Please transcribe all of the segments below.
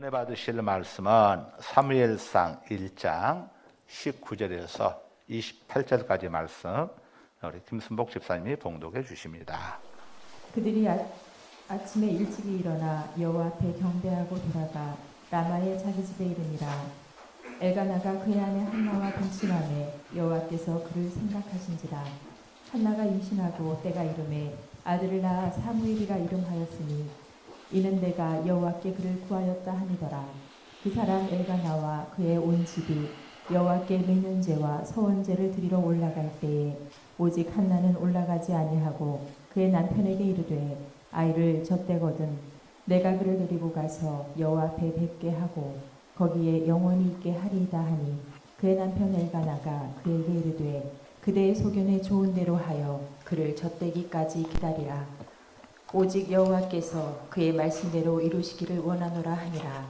은혜 받으실 말씀은 사무엘상 1장 19절에서 28절까지 말씀 우리 김순복 집사님이 봉독해 주십니다. 그들이 아침에 일찍이 일어나 여호와 앞에 경배하고 돌아가 라마의 자기 집에 이르니라. 엘가나가 그의 아내 한나와 동침하매 여호와께서 그를 생각하신지라. 한나가 임신하고 때가 이르매 아들을 낳아 사무엘이라 이름하였으니 이는 내가 여호와께 그를 구하였다 하니더라. 그 사람 엘가나와 그의 온 집이 여호와께 매년제와 서원제를 드리러 올라갈 때에 오직 한나는 올라가지 아니하고 그의 남편에게 이르되 아이를 젖대거든 내가 그를 데리고 가서 여호와 앞에 뵙게 하고 거기에 영원히 있게 하리이다 하니 그의 남편 엘가나가 그에게 이르되 그대의 소견에 좋은 대로 하여 그를 젖대기까지 기다리라. 오직 여호와께서 그의 말씀대로 이루시기를 원하노라 하니라.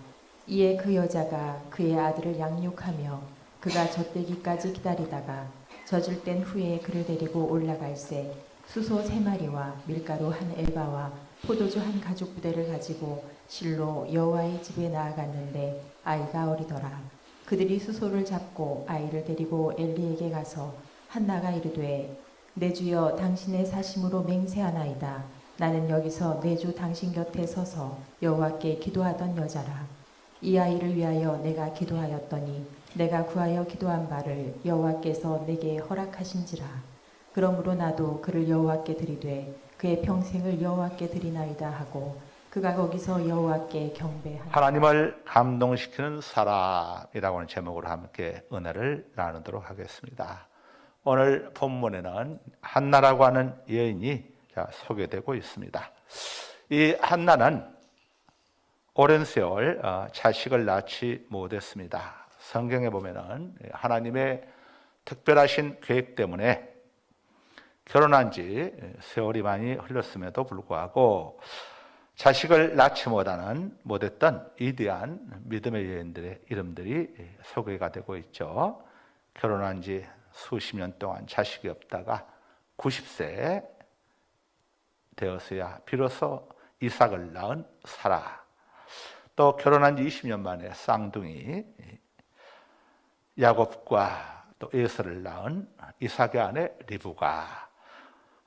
이에 그 여자가 그의 아들을 양육하며 그가 젖대기까지 기다리다가 젖을 땐 후에 그를 데리고 올라갈새 수소 3마리와 밀가루 1에바와 포도주 1가죽 부대를 가지고 실로 여호와의 집에 나아갔는데 아이가 어리더라. 그들이 수소를 잡고 아이를 데리고 엘리에게 가서 한나가 이르되 내 주여 당신의 사심으로 맹세하나이다. 나는 여기서 내주 당신 곁에 서서 여호와께 기도하던 여자라. 이 아이를 위하여 내가 기도하였더니 내가 구하여 기도한 바를 여호와께서 내게 허락하신지라. 그러므로 나도 그를 여호와께 드리되 그의 평생을 여호와께 드리나이다 하고 그가 거기서 여호와께 경배하니. 하나님을 감동시키는 사람이라고 하는 제목으로 함께 은혜를 나누도록 하겠습니다. 오늘 본문에는 한나라고 하는 여인이 소개되고 있습니다. 이 한나는 오랜 세월 자식을 낳지 못했습니다. 성경에 보면은 하나님의 특별하신 계획 때문에 결혼한 지 세월이 많이 흘렀음에도 불구하고 자식을 낳지 못했던 위대한 믿음의 여인들의 이름들이 소개가 되고 있죠. 결혼한 지 수십 년 동안 자식이 없다가 90세 되었어야 비로소 이삭을 낳은 사라. 또 결혼한 지 20년 만에 쌍둥이 야곱과 또 에서를 낳은 이삭의 아내 리브가,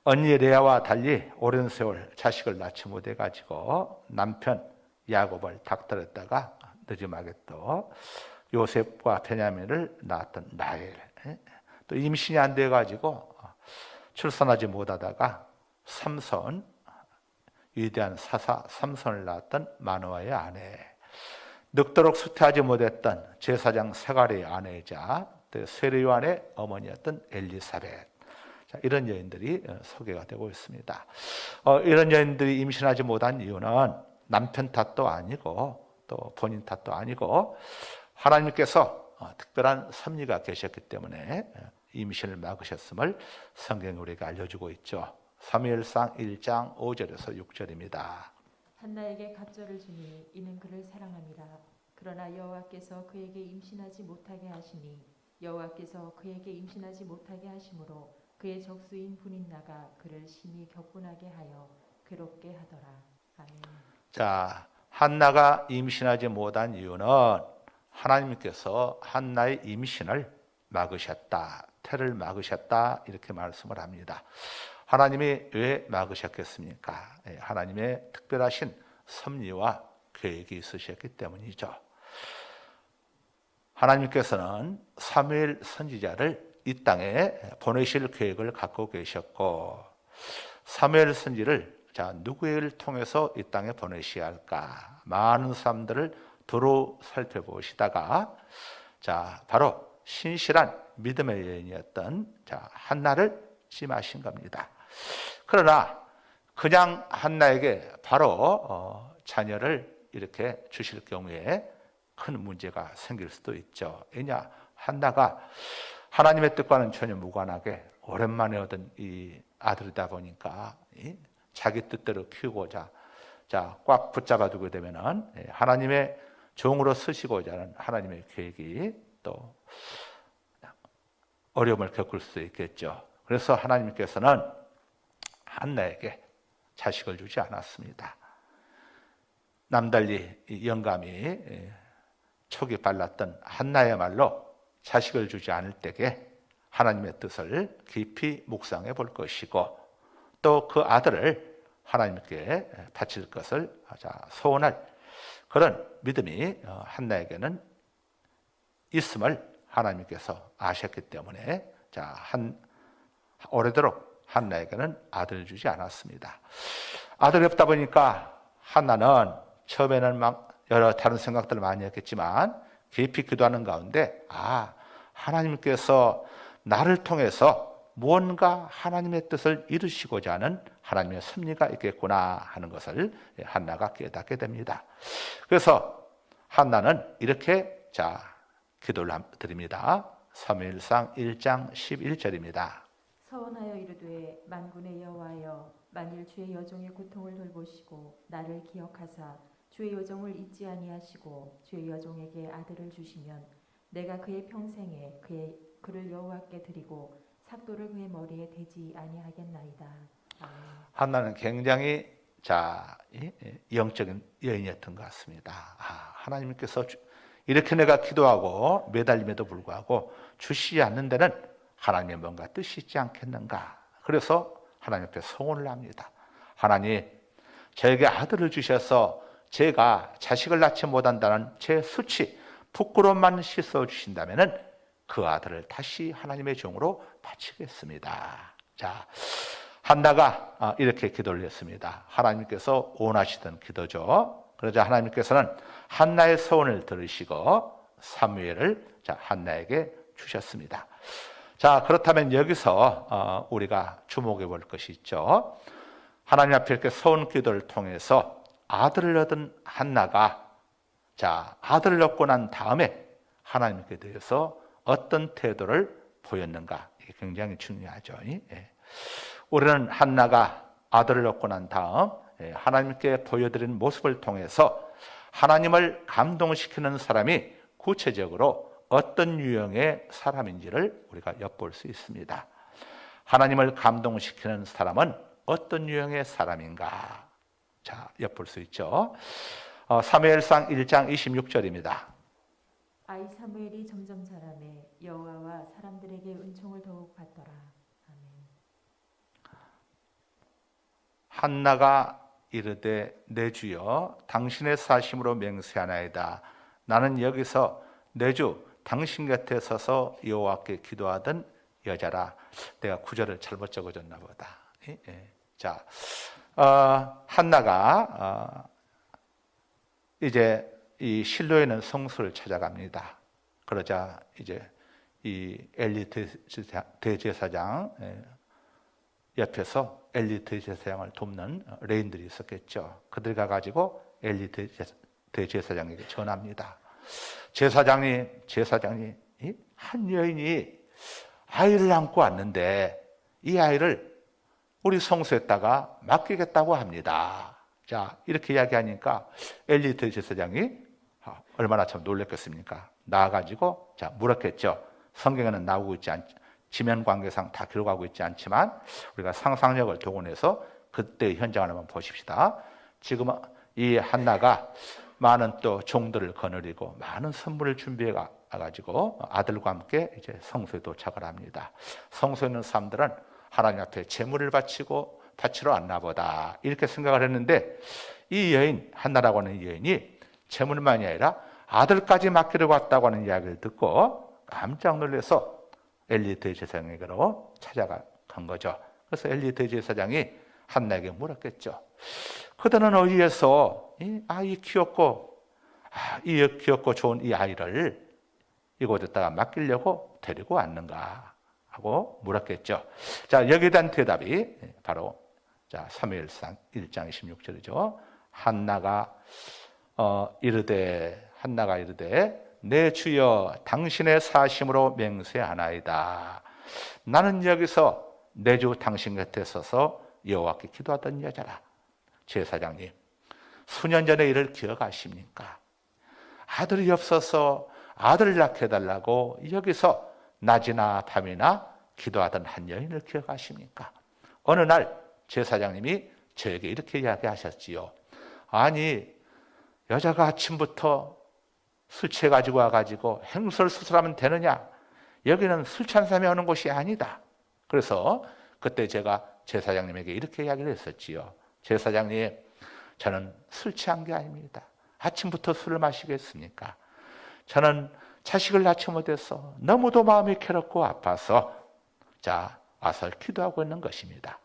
언니 레아와 달리 오랜 세월 자식을 낳지 못해가지고 남편 야곱을 닥달했다가 늦음하게 또 요셉과 베냐민을 낳았던 라헬, 또 임신이 안 돼가지고 출산하지 못하다가 삼손, 위대한 사사 삼손을 낳았던 마노아의 아내, 늙도록 수태하지 못했던 제사장 세가리의 아내이자 세례요한의 어머니였던 엘리사벳, 이런 여인들이 소개가 되고 있습니다. 이런 여인들이 임신하지 못한 이유는 남편 탓도 아니고 또 본인 탓도 아니고 하나님께서 특별한 섭리가 계셨기 때문에 임신을 막으셨음을 성경이 우리에게 알려주고 있죠. 사무엘상 1장 5절에서 6절입니다. 한나에게 갑절을 주니 이는 그를 사랑함이라. 그러나 여호와께서 그에게 임신하지 못하게 하시니 여호와께서 그에게 임신하지 못하게 하심으로 그의 적수인 분인나가 그를 심히 격분하게 하여 괴롭게 하더라. 아멘. 자, 한나가 임신하지 못한 이유는 하나님께서 한나의 임신을 막으셨다, 태를 막으셨다, 이렇게 말씀을 합니다. 하나님이 왜 막으셨겠습니까? 하나님의 특별하신 섭리와 계획이 있으셨기 때문이죠. 하나님께서는 사무엘 선지자를 이 땅에 보내실 계획을 갖고 계셨고, 사무엘 선지를 누구를 통해서 이 땅에 보내셔야 할까? 많은 사람들을 두루 살펴보시다가 바로 신실한 믿음의 여인이었던 한나를 찜하신 겁니다. 그러나 그냥 한나에게 바로 자녀를 이렇게 주실 경우에 큰 문제가 생길 수도 있죠. 왜냐, 한나가 하나님의 뜻과는 전혀 무관하게 오랜만에 얻은 이 아들이다 보니까 자기 뜻대로 키우고자 꽉 붙잡아 두게 되면은 하나님의 종으로 쓰시고자 하는 하나님의 계획이 또 어려움을 겪을 수 있겠죠. 그래서 하나님께서는 한나에게 자식을 주지 않았습니다. 남달리 이 영감이 촉이 빨랐던 한나야말로 자식을 주지 않을 때에 하나님의 뜻을 깊이 묵상해 볼 것이고 또 그 아들을 하나님께 바칠 것을 소원할 그런 믿음이 한나에게는 있음을 하나님께서 아셨기 때문에 오래도록 한나에게는 아들을 주지 않았습니다. 아들이 없다 보니까 한나는 처음에는 막 여러 다른 생각들을 많이 했겠지만 깊이 기도하는 가운데 하나님께서 나를 통해서 무언가 하나님의 뜻을 이루시고자 하는 하나님의 섭리가 있겠구나 하는 것을 한나가 깨닫게 됩니다. 그래서 한나는 이렇게 기도를 드립니다. 사무엘상 1장 11절입니다. 서원하여 이르되 만군의 여호와여 만일 주의 여종의 고통을 돌보시고 나를 기억하사 주의 여종을 잊지 아니하시고 주의 여종에게 아들을 주시면 내가 그의 평생에 그를 여호와께 드리고 삭도를 그의 머리에 대지 아니하겠나이다. 한나는 굉장히 영적인 여인이었던 것 같습니다. 하나님께서 이렇게 내가 기도하고 매달림에도 불구하고 주시지 않는 데는 하나님의 뭔가 뜻이 있지 않겠는가. 그래서 하나님 앞에 소원을 합니다. 하나님, 저에게 아들을 주셔서 제가 자식을 낳지 못한다는 제 수치, 부끄러움만 씻어주신다면 그 아들을 다시 하나님의 종으로 바치겠습니다. 한나가 이렇게 기도를 했습니다. 하나님께서 원하시던 기도죠. 그러자 하나님께서는 한나의 소원을 들으시고 사무엘을 한나에게 주셨습니다. 그렇다면 여기서 우리가 주목해 볼 것이 있죠. 하나님 앞에 이렇게 소원 기도를 통해서 아들을 얻은 한나가 아들을 얻고 난 다음에 하나님께 대해서 어떤 태도를 보였는가, 이게 굉장히 중요하죠. 우리는 한나가 아들을 얻고 난 다음 하나님께 보여드린 모습을 통해서 하나님을 감동시키는 사람이 구체적으로 어떤 유형의 사람인지를 우리가 엿볼 수 있습니다. 하나님을 감동시키는 사람은 어떤 유형의 사람인가? 엿볼 수 있죠. 사무엘상 1장 26절입니다. 아이 사무엘이 점점 자라매 여호와와 사람들에게 은총을 더욱 받더라. 아멘. 한나가 이르되 내 주여 당신의 사심으로 맹세하나이다. 나는 여기서 내 주 당신 곁에 서서 여호와께 기도하던 여자라. 내가 구절을 잘못 적어줬나 보다. 한나가 이제 이 실로에 있는 성소를 찾아갑니다. 그러자 이제 이 엘리 대제사장 옆에서 엘리 대제사장을 돕는 레인들이 있었겠죠. 그들이 가가지고 엘리 대제사장에게 전합니다. 제사장이 한 여인이 아이를 안고 왔는데 이 아이를 우리 성소에다가 맡기겠다고 합니다. 이렇게 이야기하니까 엘리 대제사장이 얼마나 참 놀랐겠습니까? 나와가지고 물었겠죠. 성경에는 나오고 있지 지면 관계상 다 기록하고 있지 않지만 우리가 상상력을 동원해서 그때 현장을 한번 보십시다. 지금 이 한나가 많은 또 종들을 거느리고 많은 선물을 준비해 가지고 아들과 함께 이제 성소에 도착을 합니다. 성소에 있는 사람들은 하나님 앞에 제물을 바치러 왔나 보다 이렇게 생각을 했는데 이 여인, 한나라고 하는 이 여인이 제물만이 아니라 아들까지 맡기려고 왔다고 하는 이야기를 듣고 깜짝 놀라서 엘리 대제사장에게로 찾아간 거죠. 그래서 엘리 대제사장이 한나에게 물었겠죠. 그들은 어디에서 이 귀엽고 좋은 이 아이를 이곳에다가 맡기려고 데리고 왔는가 하고 물었겠죠. 여기에 대한 대답이 바로 사무엘상 1장 26절이죠. 한나가 이르되 내 주여 당신의 사심으로 맹세하나이다. 나는 여기서 내 주 당신 곁에 서서 여호와께 기도하던 여자라. 제사장님, 수년 전의 일을 기억하십니까? 아들이 없어서 아들을 낳게 해달라고 여기서 낮이나 밤이나 기도하던 한 여인을 기억하십니까? 어느 날 제사장님이 저에게 이렇게 이야기하셨지요. 아니, 여자가 아침부터 술 취해 가지고 와가지고 행설수설하면 되느냐? 여기는 술 취한 사람이 오는 곳이 아니다. 그래서 그때 제가 제사장님에게 이렇게 이야기를 했었지요. 제사장님, 저는 술 취한 게 아닙니다. 아침부터 술을 마시겠습니까? 저는 자식을 낳지 못해서 너무도 마음이 괴롭고 아파서 와서 기도하고 있는 것입니다.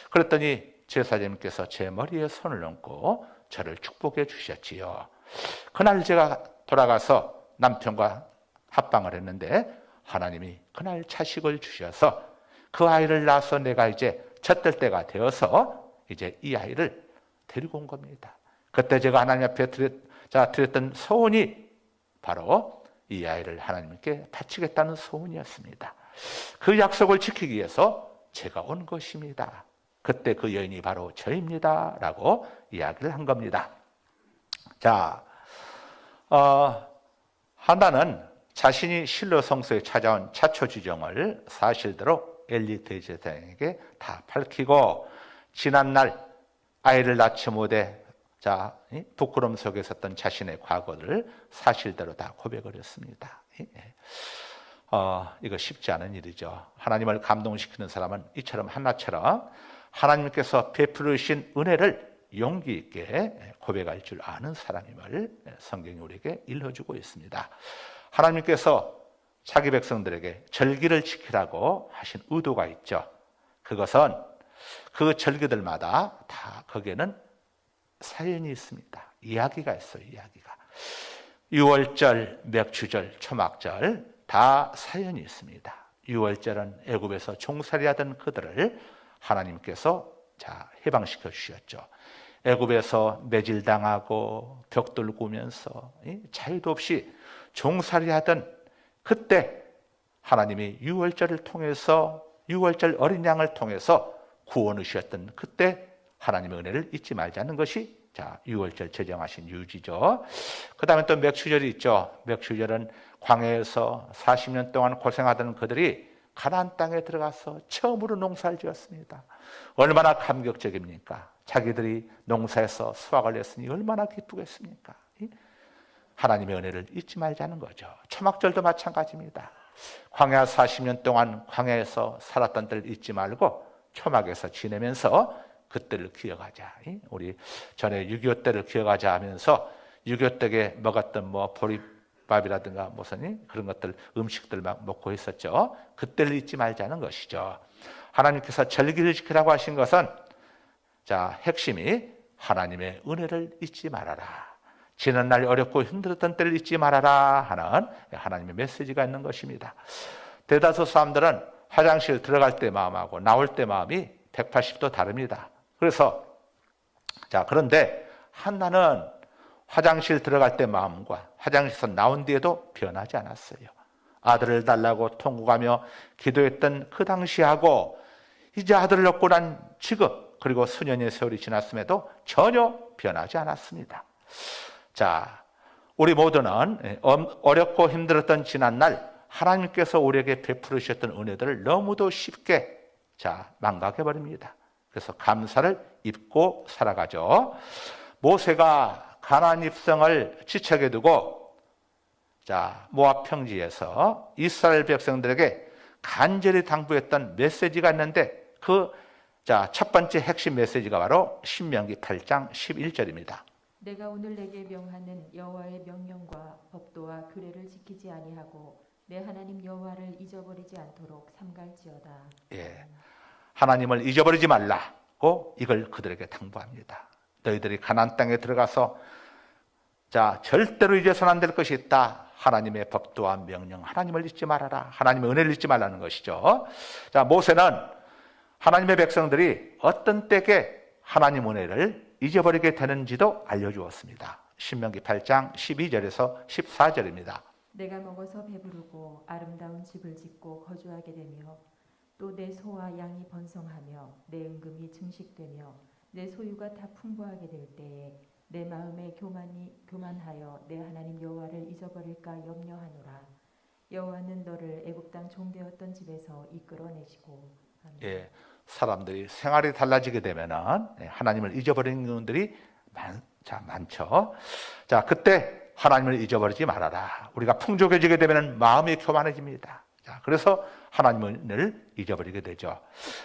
그랬더니 제사장님께서 제 머리에 손을 얹고 저를 축복해 주셨지요. 그날 제가 돌아가서 남편과 합방을 했는데 하나님이 그날 자식을 주셔서 그 아이를 낳아서 내가 이제 젖될 때가 되어서 이제 이 아이를 데리고 온 겁니다. 그때 제가 하나님 앞에 드렸던 소원이 바로 이 아이를 하나님께 바치겠다는 소원이었습니다. 그 약속을 지키기 위해서 제가 온 것입니다. 그때 그 여인이 바로 저입니다. 라고 이야기를 한 겁니다. 한나는 자신이 실로 성소에 찾아온 자초지종을 사실대로 엘리 대제사장에게 다 밝히고 지난날 아이를 낳지 못해 부끄러움 속에 있었던 자신의 과거를 사실대로 다 고백을 했습니다. 이거 쉽지 않은 일이죠. 하나님을 감동시키는 사람은 이처럼 한나처럼 하나님께서 베풀으신 은혜를 용기 있게 고백할 줄 아는 사람임을 성경이 우리에게 일러주고 있습니다. 하나님께서 자기 백성들에게 절기를 지키라고 하신 의도가 있죠. 그것은 그 절기들마다 다 거기에는 사연이 있습니다. 이야기가 있어요. 이야기가. 유월절, 맥추절, 초막절 다 사연이 있습니다. 유월절은 애굽에서 종살이하던 그들을 하나님께서 해방시켜 주셨죠. 애굽에서 매질당하고 벽돌 구면서 자유도 없이 종살이하던 그때 하나님이 유월절을 통해서 유월절 어린 양을 통해서 구원을 주셨던 그때 하나님의 은혜를 잊지 말자는 것이 유월절 제정하신 유지죠. 그 다음에 또 맥추절이 있죠. 맥추절은 광야에서 40년 동안 고생하던 그들이 가나안 땅에 들어가서 처음으로 농사를 지었습니다. 얼마나 감격적입니까? 자기들이 농사에서 수확을 냈으니 얼마나 기쁘겠습니까? 하나님의 은혜를 잊지 말자는 거죠. 초막절도 마찬가지입니다. 광야 40년 동안 광야에서 살았던 때를 잊지 말고 초막에서 지내면서 그때를 기억하자. 우리 전에 6.25 때를 기억하자 하면서 6.25 때에 먹었던 보리밥이라든가 무슨 그런 것들 음식들 막 먹고 있었죠. 그때를 잊지 말자는 것이죠. 하나님께서 절기를 지키라고 하신 것은 핵심이 하나님의 은혜를 잊지 말아라. 지난날 어렵고 힘들었던 때를 잊지 말아라 하는 하나님의 메시지가 있는 것입니다. 대다수 사람들은 화장실 들어갈 때 마음하고 나올 때 마음이 180도 다릅니다. 그래서 그런데 한나는 화장실 들어갈 때 마음과 화장실에서 나온 뒤에도 변하지 않았어요. 아들을 달라고 통곡하며 기도했던 그 당시하고 이제 아들을 얻고 난 지금 그리고 수년의 세월이 지났음에도 전혀 변하지 않았습니다. 우리 모두는 어렵고 힘들었던 지난날 하나님께서 우리에게 베풀으셨던 은혜들을 너무도 쉽게 망각해버립니다. 그래서 감사를 입고 살아가죠. 모세가 가나안 입성을 지척에 두고 모압 평지에서 이스라엘 백성들에게 간절히 당부했던 메시지가 있는데 그 첫 번째 핵심 메시지가 바로 신명기 8장 11절입니다. 내가 오늘 내게 명하는 여호와의 명령과 법도와 규례를 지키지 아니하고 내 하나님 여호와를 잊어버리지 않도록 삼갈지어다. 하나님을 잊어버리지 말라고 이걸 그들에게 당부합니다. 너희들이 가나안 땅에 들어가서 절대로 잊어서는 안 될 것이 있다. 하나님의 법도와 명령, 하나님을 잊지 말아라. 하나님의 은혜를 잊지 말라는 것이죠. 모세는 하나님의 백성들이 어떤 때에 하나님 은혜를 잊어버리게 되는지도 알려주었습니다. 신명기 8장 12절에서 14절입니다. 내가 먹어서 배부르고 아름다운 집을 짓고 거주하게 되며 또 내 소와 양이 번성하며 내 은금이 증식되며 내 소유가 다 풍부하게 될 때에 내 마음에 교만하여 내 하나님 여호와를 잊어버릴까 염려하노라. 여호와는 너를 애굽 땅 종되었던 집에서 이끌어내시고. 사람들이 생활이 달라지게 되면 하나님을 잊어버리는 분들이 많죠. 자, 그때 하나님을 잊어버리지 말아라. 우리가 풍족해지게 되면 마음이 교만해집니다. 자, 그래서 하나님을 잊어버리게 되죠.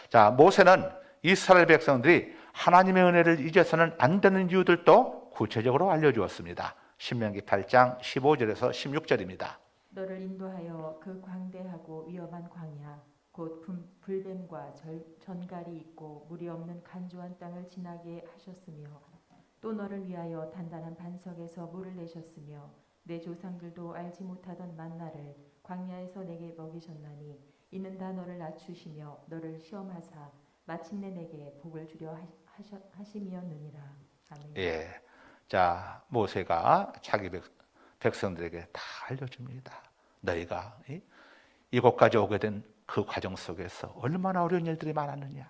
자, 모세는 이스라엘 백성들이 하나님의 은혜를 잊어서는 안 되는 이유들도 구체적으로 알려주었습니다. 신명기 8장 15절에서 16절입니다. 너를 인도하여 그 광대하고 위험한 광야 곧 불뱀과 전갈이 있고 물이 없는 간조한 땅을 지나게 하셨으며 또 너를 위하여 단단한 반석에서 물을 내셨으며 내 조상들도 알지 못하던 만나를 광야에서 내게 먹이셨나니 이는 다 너를 낮추시며 너를 시험하사 마침내 내게 복을 주려 하심이었느니라. 아멘. 예, 자, 모세가 자기 백성들에게 다 알려줍니다. 너희가 이곳까지 오게 된 그 과정 속에서 얼마나 어려운 일들이 많았느냐.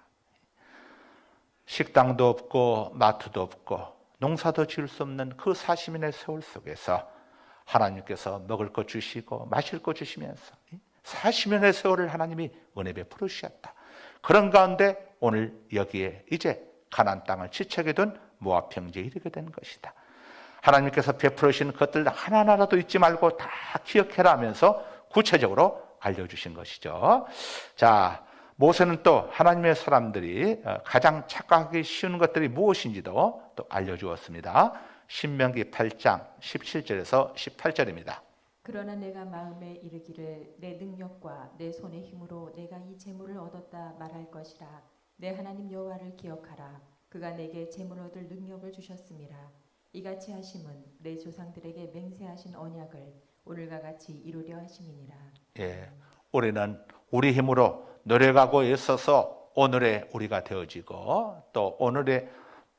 식당도 없고 마트도 없고 농사도 지을 수 없는 그 40년의 세월 속에서 하나님께서 먹을 것 주시고 마실 것 주시면서 40년의 세월을 하나님이 은혜 베풀어 주셨다. 그런 가운데 오늘 여기에 이제 가나안 땅을 지척에 둔 모압 평지에 이르게 된 것이다. 하나님께서 베풀어 주신 것들 하나하나도 잊지 말고 다 기억해라 하면서 구체적으로 알려주신 것이죠. 자, 모세는 또 하나님의 사람들이 가장 착각하기 쉬운 것들이 무엇인지도 또 알려주었습니다. 신명기 8장 17절에서 18절입니다. 그러나 내가 마음에 이르기를 내 능력과 내 손의 힘으로 내가 이 재물을 얻었다 말할 것이라. 내 하나님 여호와를 기억하라. 그가 내게 재물 얻을 능력을 주셨음이라. 이같이 하심은 내 조상들에게 맹세하신 언약을 오늘과 같이 이루려 하심이니라. 예, 우리는 우리 힘으로 노력하고 애써서 오늘의 우리가 되어지고 또 오늘의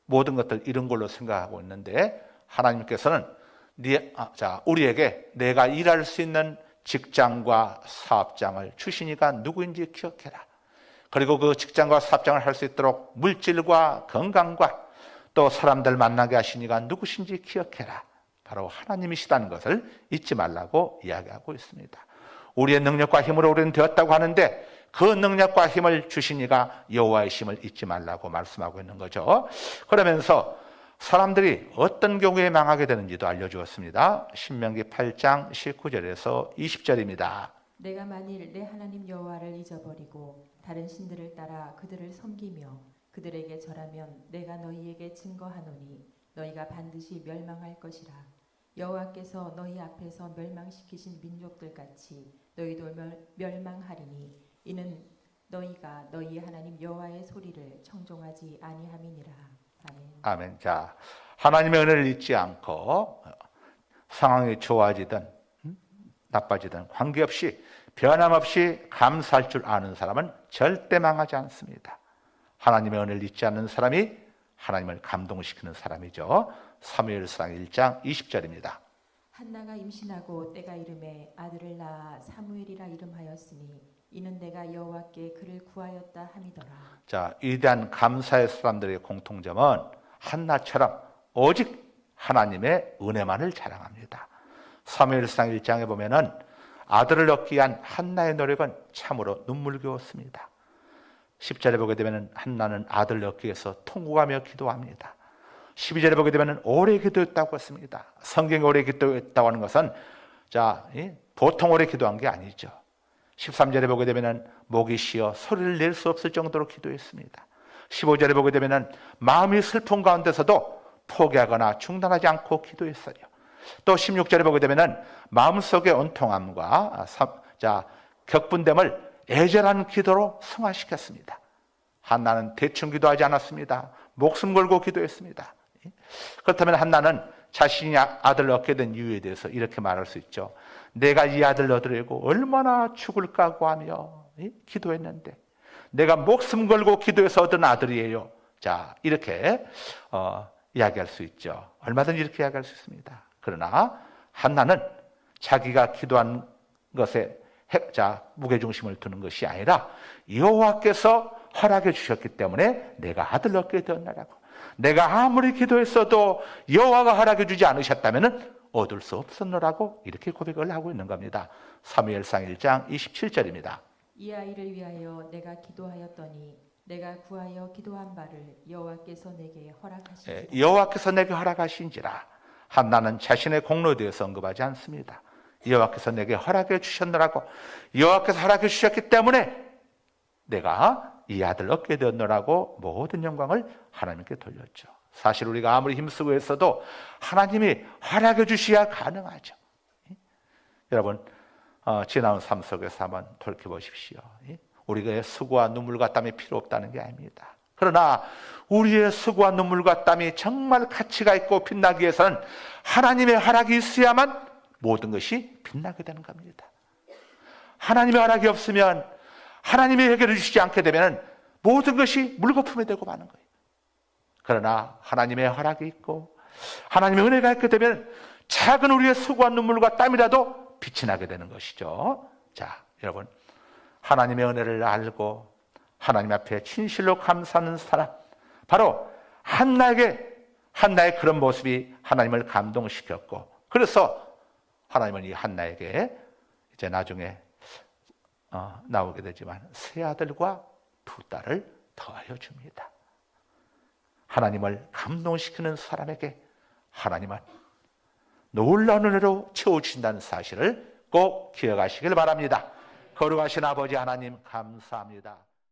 모든 것들 이런 걸로 생각하고 있는데 하나님께서는 우리에게 내가 일할 수 있는 직장과 사업장을 주시니까 누구인지 기억해라. 그리고 그 직장과 사업장을 할 수 있도록 물질과 건강과 또 사람들 만나게 하시니까 누구신지 기억해라. 바로 하나님이시다는 것을 잊지 말라고 이야기하고 있습니다. 우리의 능력과 힘으로 우리는 되었다고 하는데 그 능력과 힘을 주시니까 여호와의 힘을 잊지 말라고 말씀하고 있는 거죠. 그러면서 사람들이 어떤 경우에 망하게 되는지도 알려주었습니다. 신명기 8장 19절에서 20절입니다. 내가 만일 내 하나님 여호와를 잊어버리고 다른 신들을 따라 그들을 섬기며 그들에게 절하면 내가 너희에게 증거하노니 너희가 반드시 멸망할 것이라. 여호와께서 너희 앞에서 멸망시키신 민족들 같이 너희도 멸망하리니 이는 너희가 너희 하나님 여호와의 소리를 청종하지 아니함이니라. 아멘. 아멘. 자, 하나님의 은혜를 잊지 않고 상황이 좋아지든 나빠지든 관계없이 변함없이 감사할 줄 아는 사람은 절대 망하지 않습니다. 하나님의 은혜를 잊지 않는 사람이 하나님을 감동시키는 사람이죠. 사무엘상 1장 20절입니다. 한나가 임신하고 때가 이름에 아들을 낳아 사무엘이라 이름하였으니 이는 내가 여호와께 그를 구하였다 함이더라. 자, 위대한 감사의 사람들의 공통점은 한나처럼 오직 하나님의 은혜만을 자랑합니다. 사무엘상 1장에 보면은 아들을 얻기 위한 한나의 노력은 참으로 눈물겨웠습니다. 10절에 보게 되면 한나는 아들을 얻기 위해서 통곡하며 기도합니다. 12절에 보게 되면 오래 기도했다고 했습니다. 성경에 오래 기도했다고 하는 것은 보통 오래 기도한 게 아니죠. 13절에 보게 되면 목이 쉬어 소리를 낼 수 없을 정도로 기도했습니다. 15절에 보게 되면 마음이 슬픈 가운데서도 포기하거나 중단하지 않고 기도했어요. 또 16절에 보게 되면 마음속의 온통함과 격분됨을 애절한 기도로 승화시켰습니다. 한나는 대충 기도하지 않았습니다. 목숨 걸고 기도했습니다. 그렇다면 한나는 자신이 아들을 얻게 된 이유에 대해서 이렇게 말할 수 있죠. 내가 이 아들을 얻으려고 얼마나 죽을까 하며 기도했는데 내가 목숨 걸고 기도해서 얻은 아들이에요. 자, 이렇게 이야기할 수 있죠. 얼마든지 이렇게 이야기할 수 있습니다. 그러나 한나는 자기가 기도한 것에 무게중심을 두는 것이 아니라 여호와께서 허락해 주셨기 때문에 내가 아들을 얻게 되었나라고. 내가 아무리 기도했어도 여호와가 허락해 주지 않으셨다면 얻을 수 없었노라고 이렇게 고백을 하고 있는 겁니다. 사무엘상 1장 27절입니다. 이 아이를 위하여 내가 기도하였더니 내가 구하여 기도한 바를 여호와께서 내게 허락하시니라. 여호와께서 내게 허락하신지라. 한나는 자신의 공로에 대해서 언급하지 않습니다. 여호와께서 내게 허락해 주셨노라고, 여호와께서 허락해 주셨기 때문에 내가 이 아들 얻게 되었노라고 모든 영광을 하나님께 돌렸죠. 사실 우리가 아무리 힘쓰고 했어도 하나님이 허락해 주셔야 가능하죠. 여러분, 지나온 삶 속에서 한번 돌이켜보십시오. 우리가 수고와 눈물과 땀이 필요 없다는 게 아닙니다. 그러나 우리의 수고와 눈물과 땀이 정말 가치가 있고 빛나기 위해서는 하나님의 허락이 있어야만 모든 것이 빛나게 되는 겁니다. 하나님의 허락이 없으면, 하나님이 해결해 주시지 않게 되면 모든 것이 물거품이 되고 마는 거예요. 그러나 하나님의 허락이 있고 하나님의 은혜가 있게 되면 작은 우리의 수고와 눈물과 땀이라도 빛이 나게 되는 것이죠. 자, 여러분, 하나님의 은혜를 알고 하나님 앞에 진실로 감사하는 사람, 바로 한나의 그런 모습이 하나님을 감동시켰고, 그래서 하나님은 이 한나에게 이제 나중에 나오게 되지만 세 아들과 두 딸을 더하여 줍니다. 하나님을 감동시키는 사람에게 하나님은 놀라운 은혜로 채워주신다는 사실을 꼭 기억하시길 바랍니다. 거룩하신 아버지 하나님, 감사합니다.